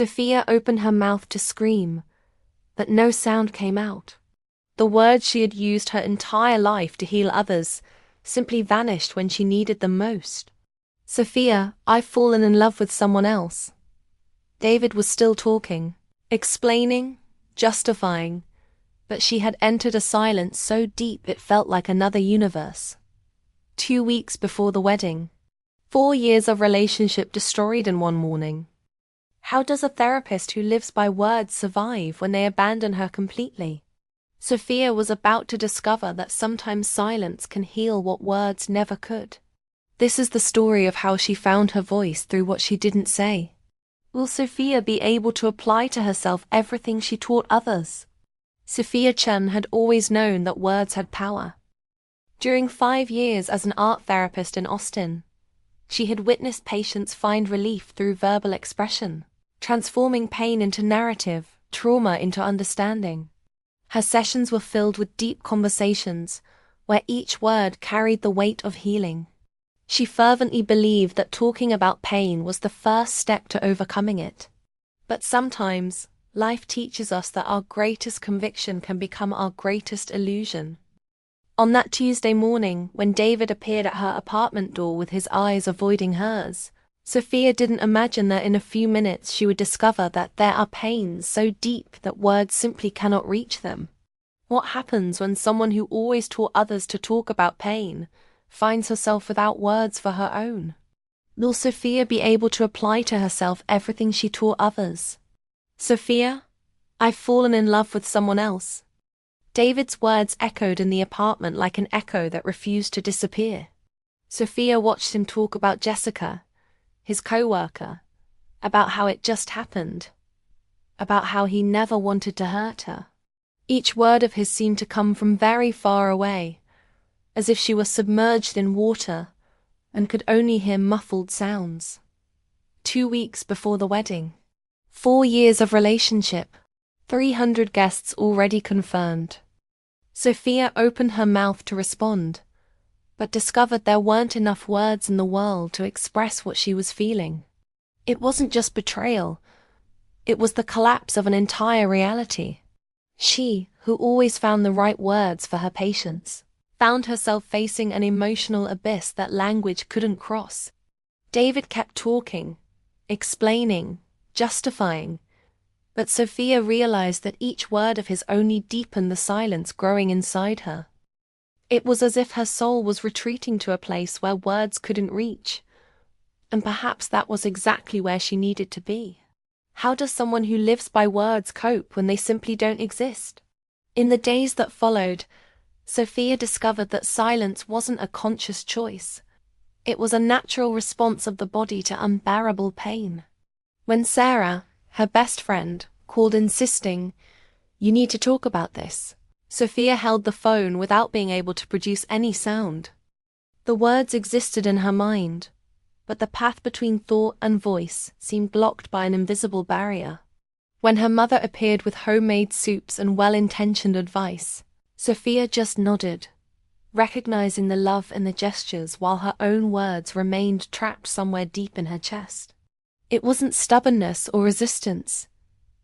Sophia opened her mouth to scream, but no sound came out. The words she had used her entire life to heal others simply vanished when she needed them most. "Sophia, I've fallen in love with someone else." David was still talking, explaining, justifying, but she had entered a silence so deep it felt like another universe. 2 weeks before the wedding. 4 years of relationship destroyed in one morning. How does a therapist who lives by words survive when they abandon her completely? Sophia was about to discover that sometimes silence can heal what words never could. This is the story of how she found her voice through what she didn't say. Will Sophia be able to apply to herself everything she taught others? Sophia Chen had always known that words had power. During 5 years as an art therapist in Austin, she had witnessed patients find relief through verbal expression, transforming pain into narrative, trauma into understanding. Her sessions were filled with deep conversations, where each word carried the weight of healing. She fervently believed that talking about pain was the first step to overcoming it. But sometimes, life teaches us that our greatest conviction can become our greatest illusion. On that Tuesday morning, when David appeared at her apartment door with his eyes avoiding hers, Sophia didn't imagine that in a few minutes she would discover that there are pains so deep that words simply cannot reach them. What happens when someone who always taught others to talk about pain finds herself without words for her own? Will Sophia be able to apply to herself everything she taught others? "Sophia, I've fallen in love with someone else." David's words echoed in the apartment like an echo that refused to disappear. Sophia watched him talk about Jessica, his co-worker, about how it just happened, about how he never wanted to hurt her. Each word of his seemed to come from very far away, as if she was submerged in water and could only hear muffled sounds. 2 weeks before the wedding. 4 years of relationship. 300 guests already confirmed. Sophia opened her mouth to respond, but discovered there weren't enough words in the world to express what she was feeling. It wasn't just betrayal, it was the collapse of an entire reality. She, who always found the right words for her patients, found herself facing an emotional abyss that language couldn't cross. David kept talking, explaining, justifying, but Sophia realized that each word of his only deepened the silence growing inside her. It was as if her soul was retreating to a place where words couldn't reach, and perhaps that was exactly where she needed to be. How does someone who lives by words cope when they simply don't exist? In the days that followed, Sophia discovered that silence wasn't a conscious choice. It was a natural response of the body to unbearable pain. When Sarah, her best friend, called insisting, "You need to talk about this," Sophia held the phone without being able to produce any sound. The words existed in her mind, but the path between thought and voice seemed blocked by an invisible barrier. When her mother appeared with homemade soups and well-intentioned advice, Sophia just nodded, recognizing the love in the gestures while her own words remained trapped somewhere deep in her chest. It wasn't stubbornness or resistance.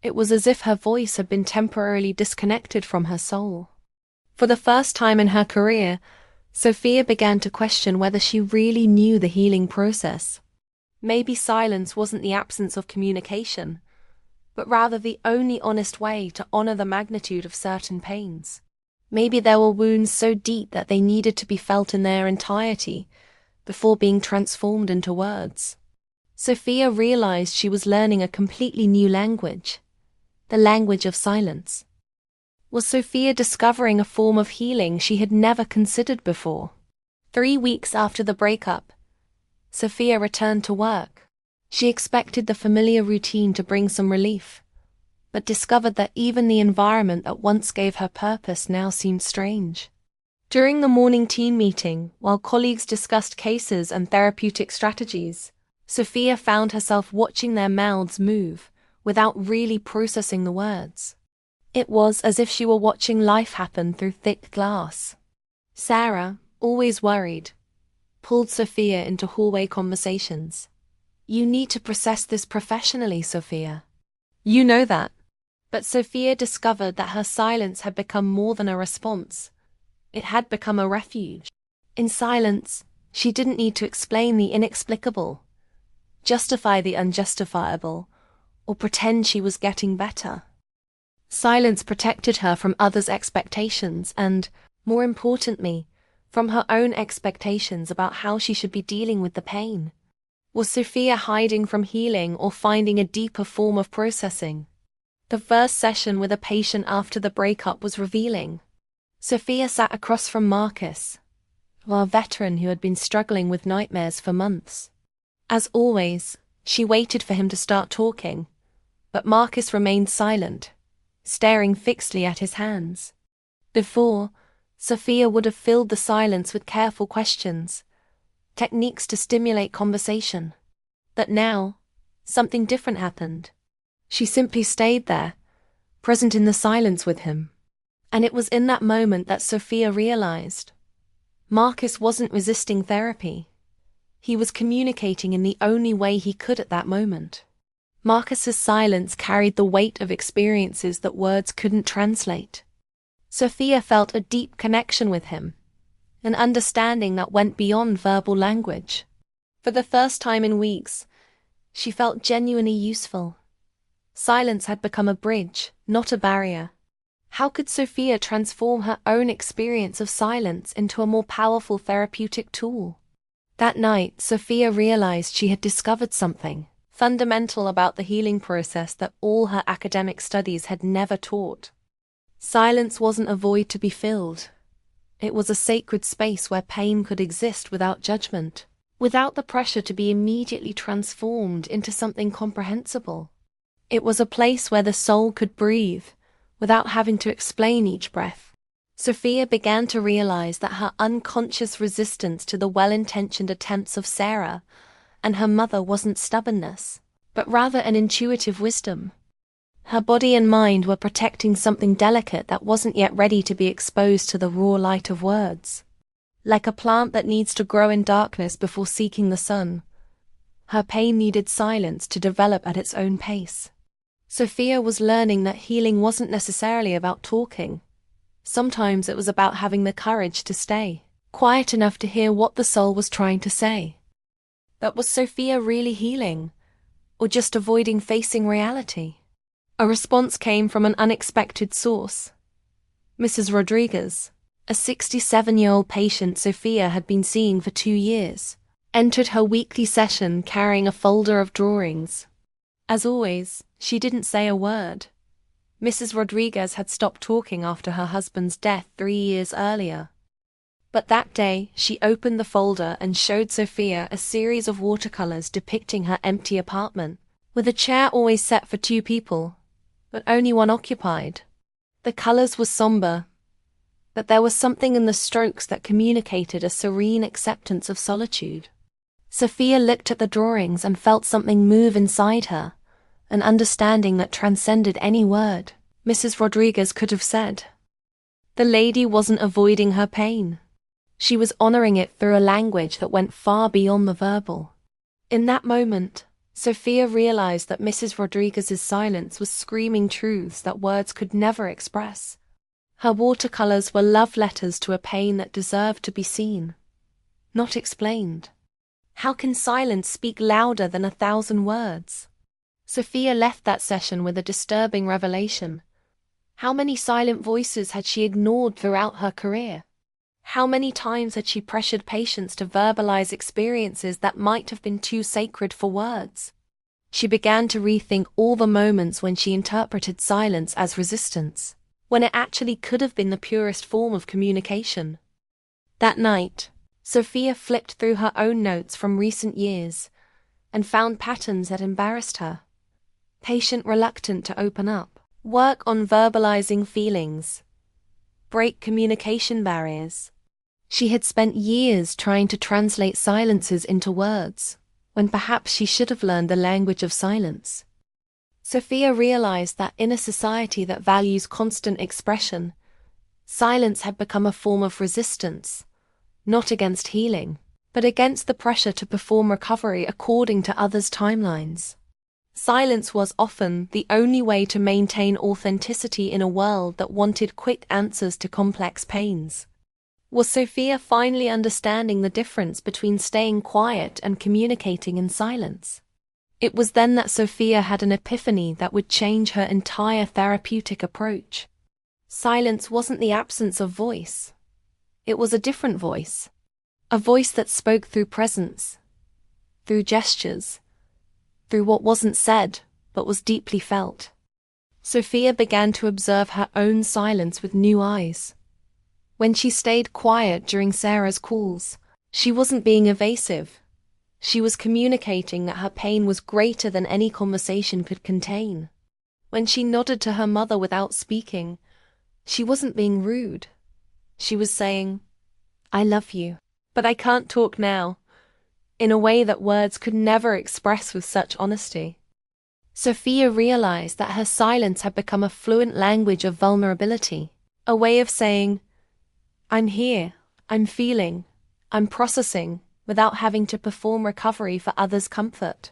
It was as if her voice had been temporarily disconnected from her soul. For the first time in her career, Sophia began to question whether she really knew the healing process. Maybe silence wasn't the absence of communication, but rather the only honest way to honor the magnitude of certain pains. Maybe there were wounds so deep that they needed to be felt in their entirety before being transformed into words. Sophia realized she was learning a completely new language, the language of silence. Was Sophia discovering a form of healing she had never considered before? 3 weeks after the breakup, Sophia returned to work. She expected the familiar routine to bring some relief, but discovered that even the environment that once gave her purpose now seemed strange. During the morning team meeting, while colleagues discussed cases and therapeutic strategies, Sophia found herself watching their mouths move without really processing the words. It was as if she were watching life happen through thick glass. Sarah, always worried, pulled Sophia into hallway conversations. "You need to process this professionally, Sophia. You know that. But Sophia discovered that her silence had become more than a response. It had become a refuge. In silence, she didn't need to explain the inexplicable, justify the unjustifiable, or pretend she was getting better. Silence protected her from others' expectations and, more importantly, from her own expectations about how she should be dealing with the pain. Was Sophia hiding from healing or finding a deeper form of processing? The first session with a patient after the breakup was revealing. Sophia sat across from Marcus, a veteran who had been struggling with nightmares for months. As always, she waited for him to start talking, but Marcus remained silent, staring fixedly at his hands. Before, Sophia would have filled the silence with careful questions, techniques to stimulate conversation. But now, something different happened. She simply stayed there, present in the silence with him. And it was in that moment that Sophia realized Marcus wasn't resisting therapy. He was communicating in the only way he could at that moment. Marcus's silence carried the weight of experiences that words couldn't translate. Sophia felt a deep connection with him, an understanding that went beyond verbal language. For the first time in weeks, she felt genuinely useful. Silence had become a bridge, not a barrier. How could Sophia transform her own experience of silence into a more powerful therapeutic tool? That night, Sophia realized she had discovered something fundamental about the healing process that all her academic studies had never taught. Silence wasn't a void to be filled. It was a sacred space where pain could exist without judgment, without the pressure to be immediately transformed into something comprehensible. It was a place where the soul could breathe, without having to explain each breath. Sophia began to realize that her unconscious resistance to the well-intentioned attempts of Sarah and her mother wasn't stubbornness, but rather an intuitive wisdom. Her body and mind were protecting something delicate that wasn't yet ready to be exposed to the raw light of words. Like a plant that needs to grow in darkness before seeking the sun, her pain needed silence to develop at its own pace. Sophia was learning that healing wasn't necessarily about talking. Sometimes it was about having the courage to stay quiet enough to hear what the soul was trying to say. But was Sophia really healing, or just avoiding facing reality? A response came from an unexpected source. Mrs. Rodriguez, a 67-year-old patient Sophia had been seeing for 2 years, entered her weekly session carrying a folder of drawings. As always, she didn't say a word. Mrs. Rodriguez had stopped talking after her husband's death 3 years earlier. But that day, she opened the folder and showed Sophia a series of watercolors depicting her empty apartment, with a chair always set for 2 people, but only one occupied. The colors were somber, but there was something in the strokes that communicated a serene acceptance of solitude. Sophia looked at the drawings and felt something move inside her, an understanding that transcended any word Mrs. Rodriguez could have said. The lady wasn't avoiding her pain. She was honoring it through a language that went far beyond the verbal. In that moment, Sophia realized that Mrs. Rodriguez's silence was screaming truths that words could never express. Her watercolors were love letters to a pain that deserved to be seen, not explained. How can silence speak louder than 1,000 words? Sophia left that session with a disturbing revelation. How many silent voices had she ignored throughout her career? How many times had she pressured patients to verbalize experiences that might have been too sacred for words? She began to rethink all the moments when she interpreted silence as resistance, when it actually could have been the purest form of communication. That night, Sophia flipped through her own notes from recent years and found patterns that embarrassed her. Patient reluctant to open up, work on verbalizing feelings, break communication barriers. She had spent years trying to translate silences into words, when perhaps she should have learned the language of silence. Sophia realized that in a society that values constant expression, silence had become a form of resistance, not against healing, but against the pressure to perform recovery according to others' timelines. Silence was often the only way to maintain authenticity in a world that wanted quick answers to complex pains. Was Sophia finally understanding the difference between staying quiet and communicating in silence? It was then that Sophia had an epiphany that would change her entire therapeutic approach. Silence wasn't the absence of voice. It was a different voice. A voice that spoke through presence, through gestures, through what wasn't said but was deeply felt. Sophia began to observe her own silence with new eyes. When she stayed quiet during Sarah's calls, she wasn't being evasive. She was communicating that her pain was greater than any conversation could contain. When she nodded to her mother without speaking, she wasn't being rude. She was saying, "I love you, but I can't talk now," in a way that words could never express with such honesty. Sophia realized that her silence had become a fluent language of vulnerability, a way of saying, "I'm here, I'm feeling, I'm processing," without having to perform recovery for others' comfort.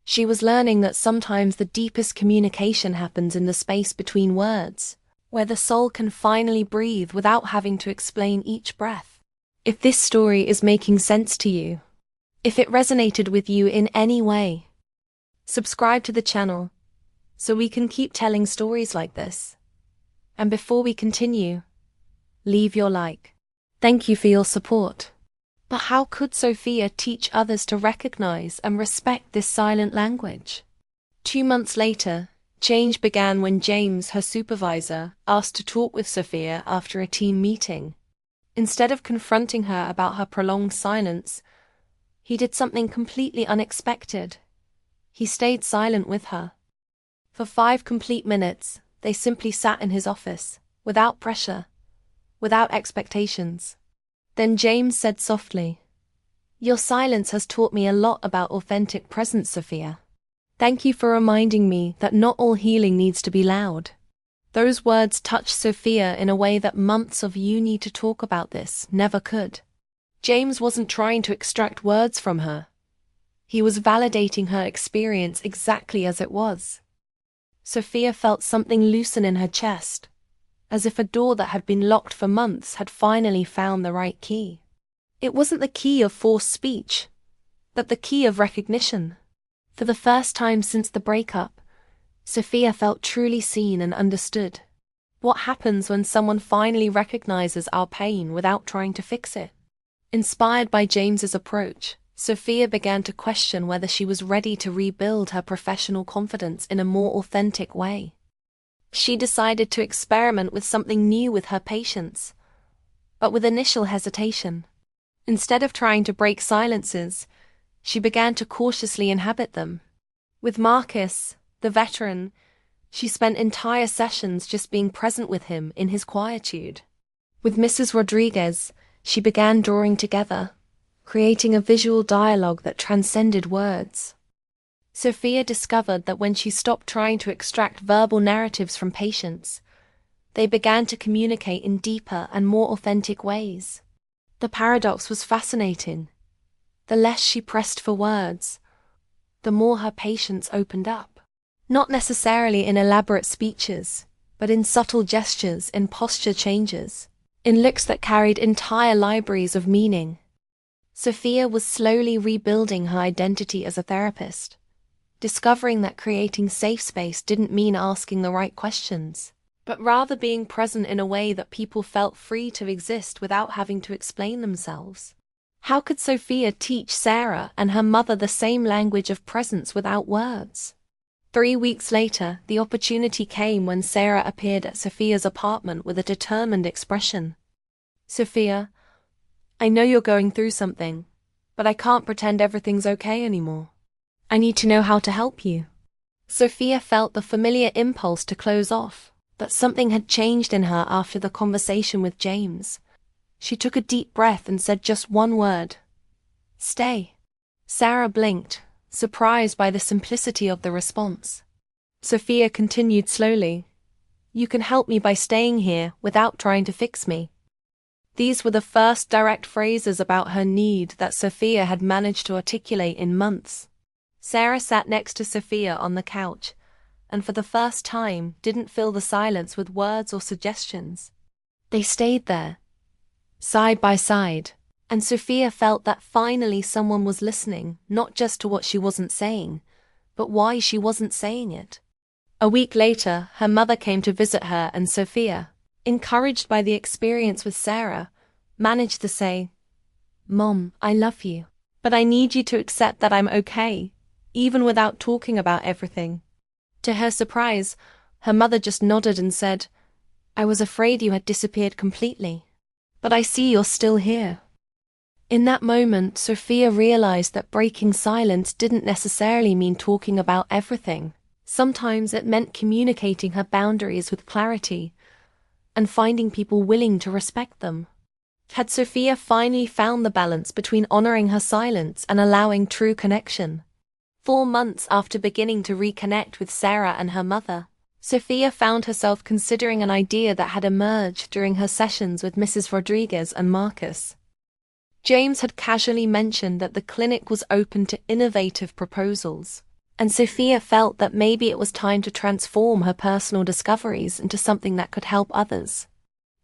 She was learning that sometimes the deepest communication happens in the space between words, where the soul can finally breathe without having to explain each breath. If this story is making sense to you, if it resonated with you in any way, subscribe to the channel so we can keep telling stories like this. And before we continue, leave your like. Thank you for your support. But how could Sophia teach others to recognize and respect this silent language? 2 months later, change began when James, her supervisor, asked to talk with Sophia after a team meeting. Instead of confronting her about her prolonged silence, he did something completely unexpected. He stayed silent with her. For 5 complete minutes, they simply sat in his office, without pressure, without expectations. Then James said softly, "Your silence has taught me a lot about authentic presence, Sophia. Thank you for reminding me that not all healing needs to be loud." Those words touched Sophia in a way that months of "you need to talk about this" never could. James wasn't trying to extract words from her. He was validating her experience exactly as it was. Sophia felt something loosen in her chest, as if a door that had been locked for months had finally found the right key. It wasn't the key of forced speech, but the key of recognition. For the first time since the breakup, Sophia felt truly seen and understood. What happens when someone finally recognizes our pain without trying to fix it? Inspired by James's approach, Sophia began to question whether she was ready to rebuild her professional confidence in a more authentic way. She decided to experiment with something new with her patients, but with initial hesitation. Instead of trying to break silences, she began to cautiously inhabit them. With Marcus, the veteran, she spent entire sessions just being present with him in his quietude. With Mrs. Rodriguez, she began drawing together, creating a visual dialogue that transcended words. Sophia discovered that when she stopped trying to extract verbal narratives from patients, they began to communicate in deeper and more authentic ways. The paradox was fascinating. The less she pressed for words, the more her patients opened up. Not necessarily in elaborate speeches, but in subtle gestures, in posture changes, in looks that carried entire libraries of meaning. Sophia was slowly rebuilding her identity as a therapist, discovering that creating safe space didn't mean asking the right questions, but rather being present in a way that people felt free to exist without having to explain themselves. How could Sophia teach Sarah and her mother the same language of presence without words? 3 weeks later, the opportunity came when Sarah appeared at Sophia's apartment with a determined expression. "Sophia, I know you're going through something, but I can't pretend everything's okay anymore. I need to know how to help you." Sophia felt the familiar impulse to close off, but something had changed in her after the conversation with James. She took a deep breath and said just one word: "Stay." Sarah blinked, surprised by the simplicity of the response. Sophia continued slowly, "You can help me by staying here without trying to fix me." These were the first direct phrases about her need that Sophia had managed to articulate in months. Sarah sat next to Sophia on the couch, and for the first time didn't fill the silence with words or suggestions. They stayed there, side by side, and Sophia felt that finally someone was listening, not just to what she wasn't saying, but why she wasn't saying it. A week later, her mother came to visit her, and Sophia, encouraged by the experience with Sarah, managed to say, "Mom, I love you, but I need you to accept that I'm okay, even without talking about everything." To her surprise, her mother just nodded and said, "I was afraid you had disappeared completely, but I see you're still here." In that moment, Sophia realized that breaking silence didn't necessarily mean talking about everything. Sometimes it meant communicating her boundaries with clarity and finding people willing to respect them. Had Sophia finally found the balance between honoring her silence and allowing true connection? 4 months after beginning to reconnect with Sarah and her mother, Sophia found herself considering an idea that had emerged during her sessions with Mrs. Rodriguez and Marcus. James had casually mentioned that the clinic was open to innovative proposals, and Sophia felt that maybe it was time to transform her personal discoveries into something that could help others.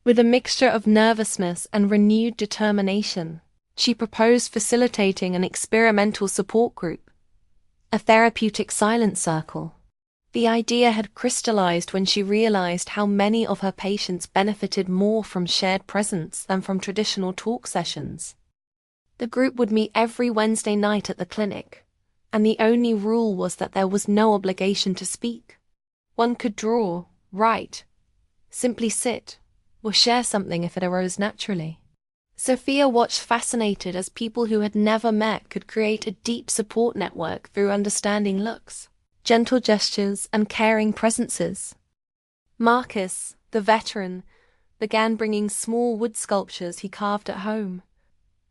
With a mixture of nervousness and renewed determination, she proposed facilitating an experimental support group, a therapeutic silence circle. The idea had crystallized when she realized how many of her patients benefited more from shared presence than from traditional talk sessions. The group would meet every Wednesday night at the clinic, and the only rule was that there was no obligation to speak. One could draw, write, simply sit, or share something if it arose naturally. Sophia watched fascinated as people who had never met could create a deep support network through understanding looks, gentle gestures, and caring presences. Marcus, the veteran, began bringing small wood sculptures he carved at home.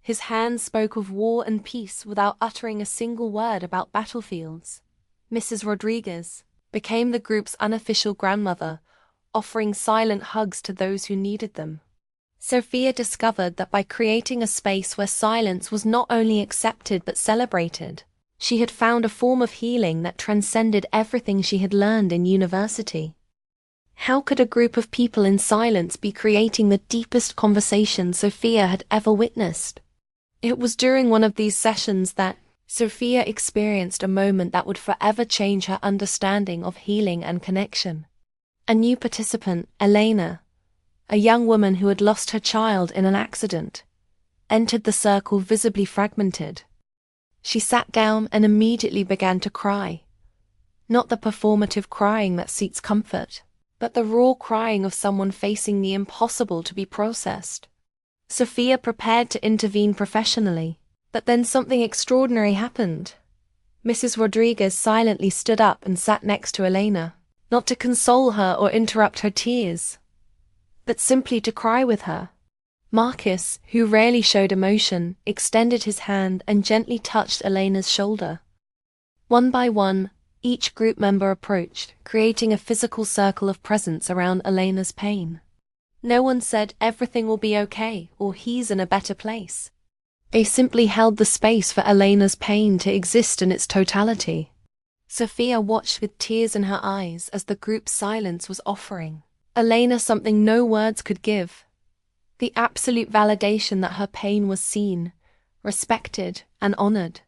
His hands spoke of war and peace without uttering a single word about battlefields. Mrs. Rodriguez became the group's unofficial grandmother, offering silent hugs to those who needed them. Sophia discovered that by creating a space where silence was not only accepted but celebrated, she had found a form of healing that transcended everything she had learned in university. How could a group of people in silence be creating the deepest conversation Sophia had ever witnessed? It was during one of these sessions that Sophia experienced a moment that would forever change her understanding of healing and connection. A new participant, Elena, a young woman who had lost her child in an accident, entered the circle visibly fragmented. She sat down and immediately began to cry. Not the performative crying that seeks comfort, but the raw crying of someone facing the impossible to be processed. Sophia prepared to intervene professionally, but then something extraordinary happened. Mrs. Rodriguez silently stood up and sat next to Elena, not to console her or interrupt her tears, but simply to cry with her. Marcus, who rarely showed emotion, extended his hand and gently touched Elena's shoulder. One by one, each group member approached, creating a physical circle of presence around Elena's pain. No one said everything will be okay or he's in a better place. They simply held the space for Elena's pain to exist in its totality. Sophia watched with tears in her eyes as the group's silence was offering Elena something no words could give: the absolute validation that her pain was seen, respected, and honored.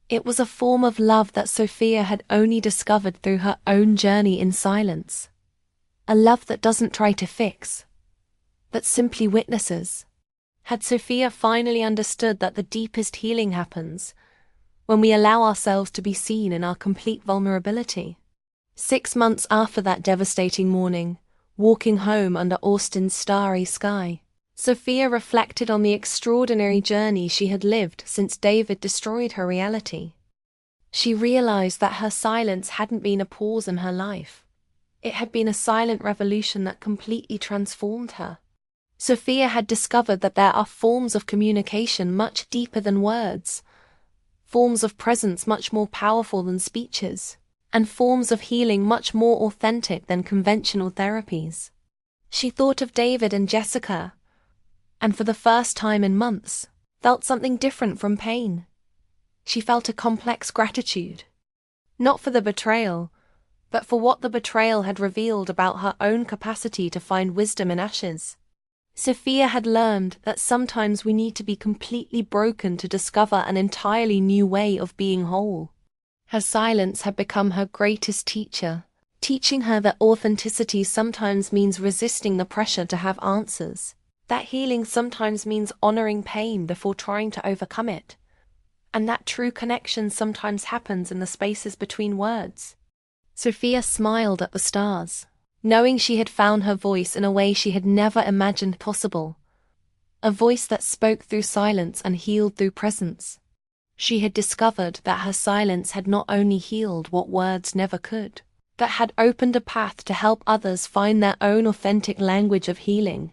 It was a form of love that Sophia had only discovered through her own journey in silence. A love that doesn't try to fix, but simply witnesses. Had Sophia finally understood that the deepest healing happens when we allow ourselves to be seen in our complete vulnerability? 6 months after that devastating morning, walking home under Austin's starry sky, Sophia reflected on the extraordinary journey she had lived since David destroyed her reality. She realized that her silence hadn't been a pause in her life. It had been a silent revolution that completely transformed her. Sophia had discovered that there are forms of communication much deeper than words, forms of presence much more powerful than speeches, and forms of healing much more authentic than conventional therapies. She thought of David and Jessica, and for the first time in months, felt something different from pain. She felt a complex gratitude, not for the betrayal, but for what the betrayal had revealed about her own capacity to find wisdom in ashes. Sophia had learned that sometimes we need to be completely broken to discover an entirely new way of being whole. Her silence had become her greatest teacher, teaching her that authenticity sometimes means resisting the pressure to have answers, that healing sometimes means honoring pain before trying to overcome it, and that true connection sometimes happens in the spaces between words. Sophia smiled at the stars, knowing she had found her voice in a way she had never imagined possible, a voice that spoke through silence and healed through presence. She had discovered that her silence had not only healed what words never could, but had opened a path to help others find their own authentic language of healing.